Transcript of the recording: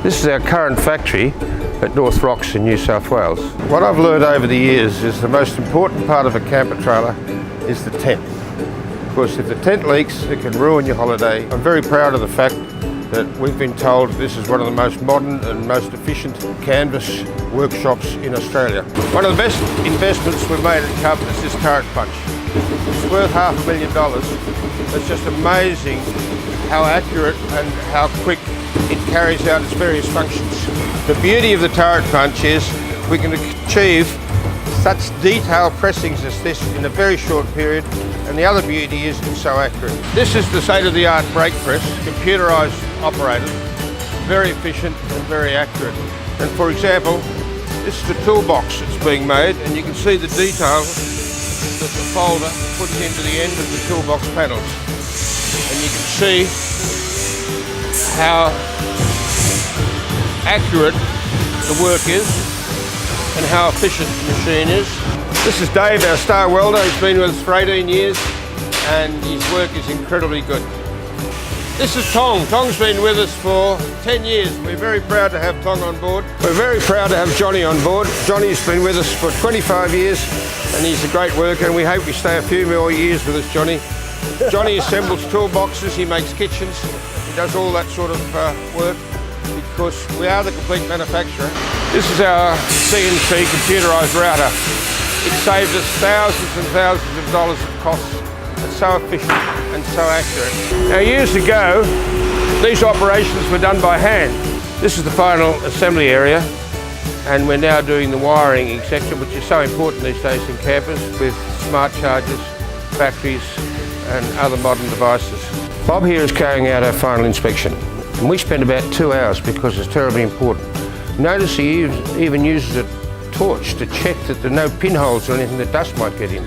This is our current factory at North Rocks in New South Wales. What I've learned over the years is the most important part of a camper trailer is the tent. Of course, if the tent leaks, it can ruin your holiday. I'm very proud of the fact that we've been told this is one of the most modern and most efficient canvas workshops in Australia. One of the best investments we've made at Cub is this turret punch. It's worth $500,000. It's just amazing how accurate and how quick it carries out its various functions. The beauty of the turret punch is we can achieve such detailed pressings as this in a very short period, and the other beauty is it's so accurate. This is the state-of-the-art brake press, computerised operated, very efficient and very accurate. And for example, this is the toolbox that's being made, and you can see the detail that the folder puts into the end of the toolbox panels. And you can see how accurate the work is and how efficient the machine is. This is Dave, our star welder. He's been with us for 18 years and his work is incredibly good. This is Tong. Tong's been with us for 10 years. We're very proud to have Tong on board. We're very proud to have Johnny on board. Johnny's been with us for 25 years and he's a great worker, and we hope we stay a few more years with us, Johnny. Johnny assembles toolboxes, he makes kitchens, he does all that sort of work because we are the complete manufacturer. This is our CNC computerised router. It saves us thousands and thousands of dollars of costs. It's so efficient and so accurate. Now, years ago, these operations were done by hand. This is the final assembly area, and we're now doing the wiring, etc., which is so important these days in campers with smart chargers, batteries, and other modern devices. Bob here is carrying out our final inspection, and we spent about 2 hours because it's terribly important. Notice he even uses a torch to check that there are no pinholes or anything that dust might get in.